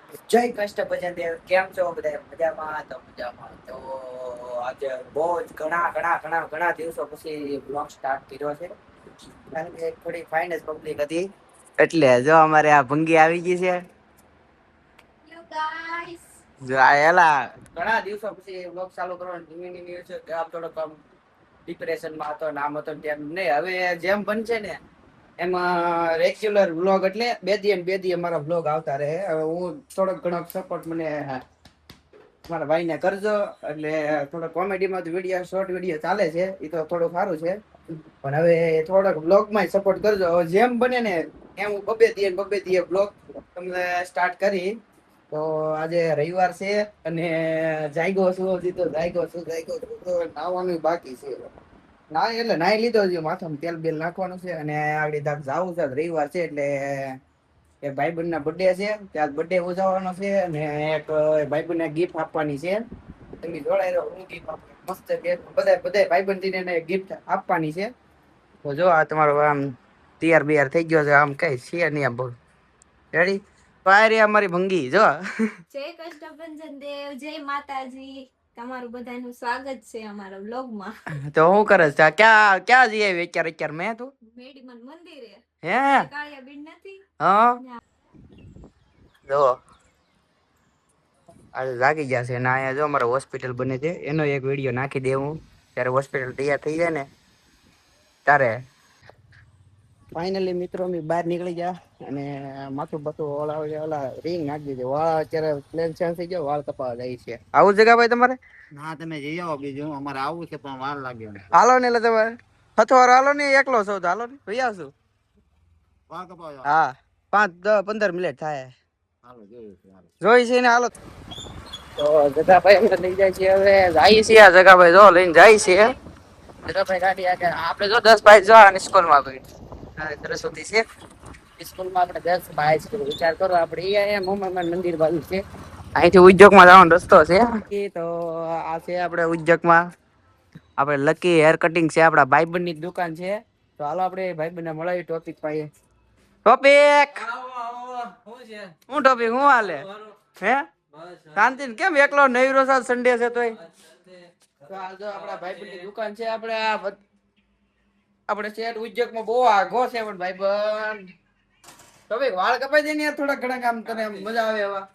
જય કૃષ્ણ ભજન દેવ, કેમ છો બધા? મજામાં તો મજામાં. તો આજે બહુ જ ઘણા દિવસો પછી બ્લોગ સ્ટાર્ટ કર્યો છે. કારણ કે થોડી ફાઇનેન્સ પબ્લિક હતી એટલે જો અમારે આ ભંગી આવી ગઈ છે. એલા ઘણા દિવસો પછી બ્લોગ ચાલુ કરવાનું છે. આમ થોડોક આમ ડિપ્રેશનમાં હતો, નામ હતો તેમ નહીં. હવે જેમ બનશે ને એમાં રેગ્યુલર વ્લોગ એટલે બે દી અમારા વ્લોગ આવતા રહે. હવે હું થોડોક ઘણો સપોર્ટ મને મારા ભાઈને કરજો. એટલે થોડો કોમેડીમાં વિડીયો, શોર્ટ વિડીયો ચાલે છે, એ તો થોડું સારું છે. પણ હવે થોડોક બ્લોગમાં સપોર્ટ કરજો. હવે જેમ બને ને એમ હું બબે દીએ બ્લોગ તમને સ્ટાર્ટ કરી. તો આજે રવિવાર છે અને જાયગો છું તો નાવાનું બાકી છે. ના એટલે નાઈ લીધો છે, માથામાં તેલ બેલ નાખવાનું છે અને આગળ જાવું છે. રવિવાર છે એટલે એક ભાઈબંધ ના બર્થડે છે, ત્યાં બર્થડે ઉજવવાનો છે અને એક ભાઈબંધને ગિફ્ટ આપવાની છે. તમે જોડાઈ રહ્યો, હું ગિફ્ટ આપું મસ્ત બધા ભાઈબંધીને ગિફ્ટ આપવાની છે. તો જો આ તમારો આમ તૈયાર બિયાર થઈ ગયો છે. આમ કઈ છે નહીં, આમ બહુ રેડી પાયરી અમારી ભંગી જો. જય કૃષ્ણ દેવ, જય માતાજી. તમારું બધાનું સ્વાગત છે અમારા વ્લોગમાં. તો હું કરે છે? ક્યાં ક્યાં જઈ આવી અત્યારે? મેં તું મેડીમન મંદિરે હે કાળિયા બીન નથી. હા જો આજે જાગી ગયા છે ને અહીંયા જો અમારે હોસ્પિટલ બને છે, એનો એક વિડીયો નાખી દે હું ત્યારે હોસ્પિટલ તૈયાર થઈ જાય ને ત્યારે. ફાઇનલી મિત્રો અમે બહાર નીકળી ગયા અને માથું બતું ઓલા રિંગ નાખી દીધી. વાળ અત્યારે પ્લેન ચેન્જ થઈ ગયો, વાળ કપાવા જાય છે. આવું જગા ભાઈ તમારે? ના તમે જઈ આવો, બીજું અમારે આવું છે પણ વાર લાગે. હાલો ને એટલે તમારે હથવાર હાલો ને, એકલો છો તો હાલો ને ભાઈ આવશું. વાર કપાવો. હા 5-10-15 મિનિટ થાય. હાલો જોઈ છે ને હાલો. તો જગાભાઈ અમને લઈ જાય છે. હવે જાય છે આ જગાભાઈ જો લઈને જાય છે. જગાભાઈ ગાડી આગળ આપણે જો 10 બાઈક જો અને સ્કૂલમાં ભાઈ સરસ્વતી છે સ્કૂલમાં આપણે 10 બાઈક વિચાર કરો. આપણે અહીંયા મોમાન મંદિર બાજુ છે, અહીંથી ઉદ્યોગમાં જવાનો રસ્તો છે. તો આ છે આપણે ઉદ્યોગમાં આપણે લકી હેર કટિંગ છે, આપણા ભાઈબંધની દુકાન છે. તો હાલો આપણે ભાઈબંધને મળાવી ટોપિક પાઈએ. ટોપિક હું ટોપિક હું હાલે હે શાંતિ ને કેમ એકલો નવરો સાલ સન્ડે છે તોય? તો આ જો આપણા ભાઈબંધની દુકાન છે. આપણે શેર ઉદ્યોગમાં બહુ આઘો છે પણ ભાઈબંધ ટોપિક વાળ કપાઈ દે ને યાર થોડા ઘણા કામ તને મજા આવે એવા.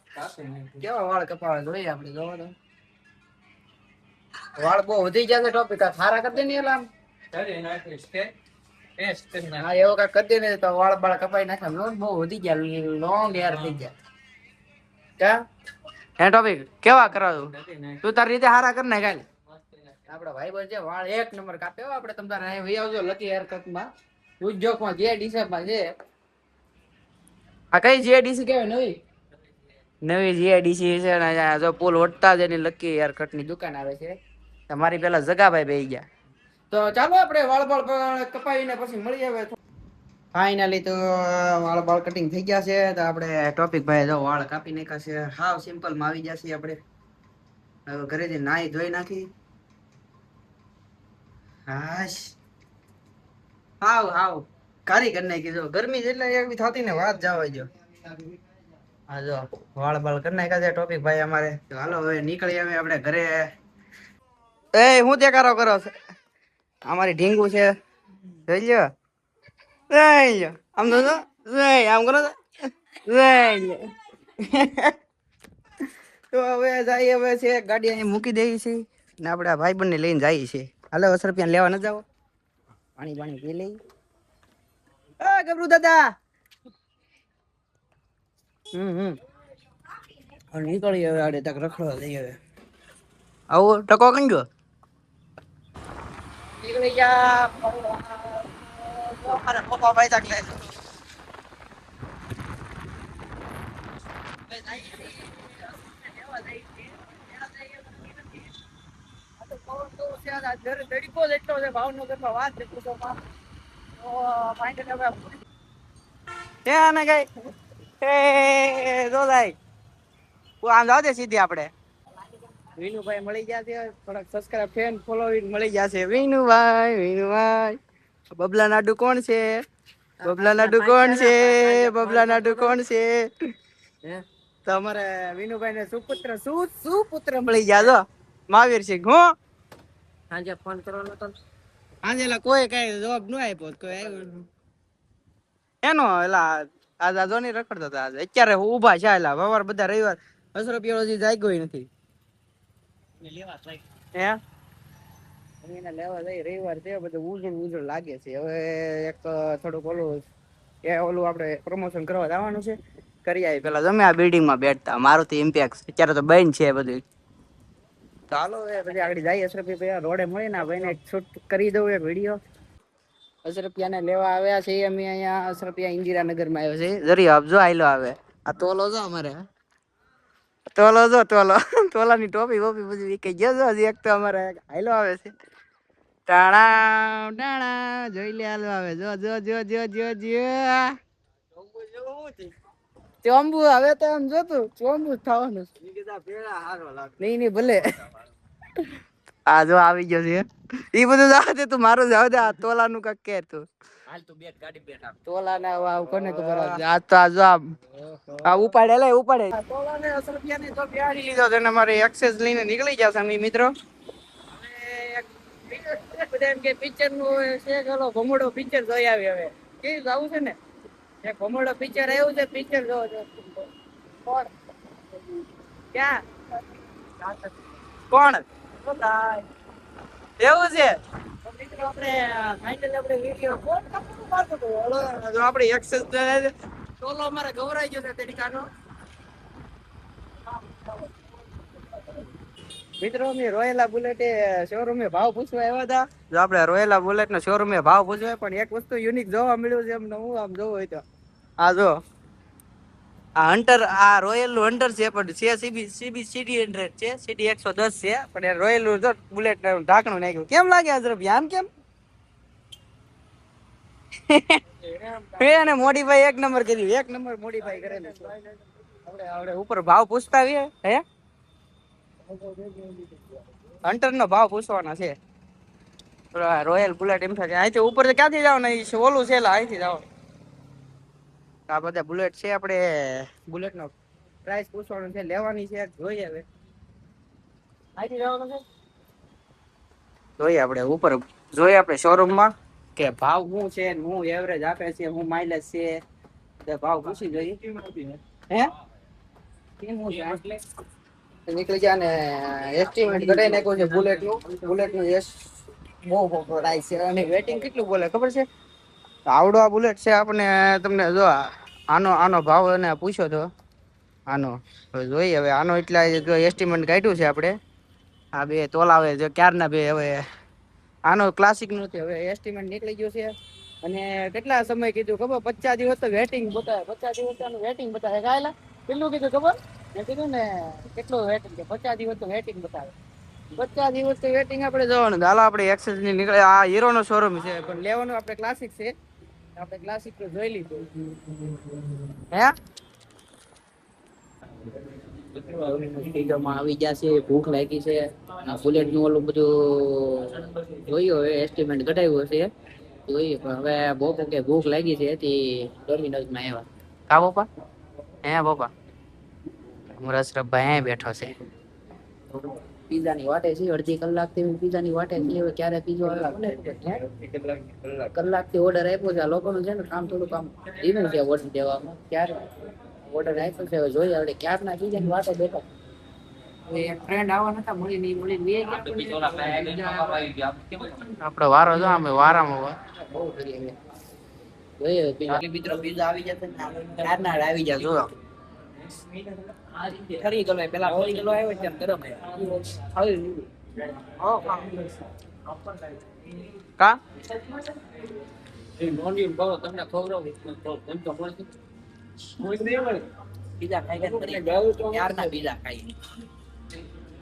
કેવા વાળ કપાવે જોઈએ આપણે જોવો તો. વાળ બહુ વધી ગયા છે. ટોપિક સારા કરી દે ને એલા આમ હા એવો કાંઈક કરી દે ને તો વાળ બાળ કપાઈ નાખે. બહુ વધી ગયા, લોંગ હેર થઈ ગયા. ક્યાં હે ટોપિક કેવા કરાવું? તું તારી રીતે હારા કર ને કાલ. આપડા ભાઈ છે વાળ એક નંબર કાપે. આપણે તમ તારે અહીં આવજો લકી હેર કટમાં ઉદ્યોગમાં જે ડિસેમ્બર છે. આ કઈ જીઆઈડીસી કહેવાય? નવી જીઆઈડીસી છે ને જો પુલ વટતા જ એની લકી હેર કટની દુકાન આવે છે. તમારી પેલા જગાભાઈ બેહી ગયા. તો ચાલો આપણે વાળ બાળ કપાવીને પછી મળી આવે. ફાઇનલી તો વાળ બાળ કટિંગ થઈ ગયા છે. તો આપણે ટોપિક ભાઈ જો વાળ કાપી નાખ્યા છે. હાવ સિમ્પલ માં આવી જશે. આપણે હવે ઘરેથી નાઈ ધોઈ નાખી. હાશ હાવ હાવ કારી કરી નાખી. જો ગરમી એટલે એવી થતી ને વાત જવા જો. હા જો વાળ બાળ કરી નાખ્યા છે ટોપિક ભાઈ અમારે. તો હાલો હવે નીકળી આવે આપણે ઘરે. એ હું દેખાડો કરો અમારી ઢીંગુ છે જોઈ લ્યો. આમ તો આમ કરો તો હવે જાય. હવે છે ગાડી અહીં મૂકી દઈએ છીએ ને આપણે ભાઈ બંને લઈને જઈએ છીએ. હાલો 10 રૂપિયા લેવા ન જાવ, પાણી પાણી પી લઈ. ગબરું દાદા નીકળી હવે આડે તક રખડવા લઈ. હવે આવો ટકો કઈ ગયો નીકળી ગયા. પપ્પા ભાઈ તક લે ભાવનગરમાં વાત આમ જાવ દે સીધી. આપણે વિનુભાઈ મળી ગયા છે. થોડાક સબસ્ક્રાઇબ ફેન ફોલોઈંગ મળી ગયા છે. વિનુભાઈ બબલા નાડુ કોણ છે? બબલા નાડુ કોણ છે? બબલા નાડુ કોણ છે? તો અમારે વિનુભાઈ ને સુપુત્ર મળી ગયા જો મહાવીર સિંહ હું સાંજે ફોન કરવાનો તો સાંજે કોઈ કઈ જવાબ ન આપ્યો કોઈ આવ્યો એનો એલા આજ જોની રખડતા હતા આજે અત્યારે ઉભા છે એલા સવાર બધા રવિવાર ₹10 હજી જાગ્યો નથી હે એને લેવા જઈ રવિવાર છે બધું ઉજળ લાગે છે હવે એક થોડુંક ઓલું આપણે પ્રમોશન કરવા જવાનું છે કરી આવી પેલા તમે આ બિલ્ડિંગ માં બેઠતા મારું તો ઇમ્પેક્ટ અત્યારે તો બંધ છે બધું ચાલો પછી આગળ જઈએ અશરફી રોડે મળીને આ ભાઈને શૂટ કરી દઉં એક વિડીયો અશરફિયાને લેવા આવ્યા છે અમે અહીંયા અશરફિયા ઇન્દિરાનગરમાં આવ્યો છે જરી આપજો આયલો આવે આ તોલો જો અમારે તોલાની ટોપી વોપી બધી વીકી ગયો જો હજી એક તો અમારે આયલો આવે છે ટાણા જોઈ લે હાલો આવે જો ચોંબુ હવે તો એમ જોતું ચોંબુ થવાનું નહીં ભલે આ જો આવી ગયો છે ઈ બધું જાવ દે તું મારું જાવ દે આ તોલાનું કક કે તું હાલ તું બે ગાડી બેઠા તોલા ના વાવ કોને તો બરાબર આ તો આ જો આ ઉપાડે તોલા ને ₹10 ની તો બિહારી લીધો છે ને મારે એક્સેસ લઈને નીકળી જશે અમે મિત્રો બધા એમ કે પિક્ચર નું છે ચલો ભમોડો પિક્ચર જોઈ આવી હવે કેવું જાવું છે ને એક ભમોડો પિક્ચર આવ્યું છે પિક્ચર જોવો છે કોણ ક્યાં કોણ એવું છે આપણે એક્સેસ ટોલો અમારે ગવરાઈ ગયો છે તરીકાનો મિત્રો અમે રોયેલા બુલેટ શોરૂમે ભાવ પૂછવા આવ્યા હતા જો આપણે રોયેલા બુલેટ નો શોરૂમે ભાવ પૂછવા પણ એક વસ્તુ યુનિક જોવા મળ્યું છે એમને હું આમ જોવું હોય તો આ જો આ હન્ટર આ રોયલ નું હન્ટર છે પણ છે સીબી સીડી 100 છે સીડી 110 છે પણ રોયલ નું જો બુલેટ ઢાંકણું નાખ્યું કેમ લાગે અજરફ આમ કેમ એને મોડીફાઈ એક નંબર મોડીફાઈ કરેલું આપણે ઉપર ભાવ પૂછતા આવીએ હે હન્ટર નો ભાવ પૂછવાના છે રોયલ બુલેટ એમ થાય અહીંથી ઉપર ક્યાંથી જાવ ને ઓલું છે અહીંથી જાવ આ બધા બુલેટ છે આપણે બુલેટ નો પ્રાઇસ પૂછવાનું છે લેવાની છે જોઈએ હવે અહીંથી જવાનું છે જોઈએ આપણે ઉપર જોઈએ આપણે શોરૂમ માં કે ભાવ શું છે હું એવરેજ આપે છે હું માઇલેજ છે તે ભાવ પૂછી જોઈએ હે નીકળી જાય ને એસ્ટિમેટ કરાવી નાખ્યો છે બુલેટ નું બહુ પ્રાઇસ છે અને વેટિંગ કેટલું બોલે ખબર છે આવડો આ બુલેટ છે આપણે તમને જો આનો ભાવ એને પૂછ્યો તો આનો જોઈએ હવે આનો એટલા જો એસ્ટિમેટ કાઢ્યું છે આપણે આ બે તોલાવે જો ક્યારના બે હવે આનો ક્લાસિક નથી હવે એસ્ટિમેટ નીકળી ગયું છે અને કેટલા સમય કીધું ખબર 50 દિવસ તો વેટિંગ બતાવે 50 દિવસ વેટિંગ બતાવે કાયલા કેટલું કીધું ખબર મેં કીધું ને કેટલું વેટિંગ છે 50 દિવસ તો વેટિંગ બતાવે 50 દિવસ તો વેટિંગ આપણે જવાનું હાલો આપણે એક્સેસ ની નીકળે આ હીરો નો શોરૂમ છે પણ લેવાનું આપણે ક્લાસિક છે આપણે ક્લાસિક તો જોઈ લીધું હે આવી ગયા છે ભૂખ લાગી છે બુલેટ નું ઓલું બધું જોયું હવે એસ્ટિમેટ ઘટાડ્યું હશે જોઈએ પણ હવે બોપા કે ભૂખ લાગી છે એથી ડોમિનોઝ માં આવ્યા કા બોપા હે બોપા મુરસરભાઈ બેઠો છે પીઝા ની વાટે છે અડધી કલાક થી પીઝા ની વાટે છે હવે ક્યારે પીઝો આવે કલાક થી ઓર્ડર આપ્યો છે આ લોકોનું છે ને કામ થોડું કામ ધીમું છે ઓર્ડર દેવામાં ક્યારે ઓર્ડર આપ્યો છે હવે જોઈએ આપણે ક્યારના પીઝા ની વાટે બેઠા એક ફ્રેન્ડ આવવા નતા મળી આપડે વારો જો અમે વારામાં બહુ કરીએ જોઈએ મિત્રો પીઝા આવી જશે ને ક્યારના આવી જાય જો ખરી ગયો પેલા ખરી ગયો આવ્યો છે ગરમ કા એ નોની બહુ તમને ખવડાવું એમ તો મળે પીઝા ખાઈ ગયા યાર ના પીઝા ખાઈ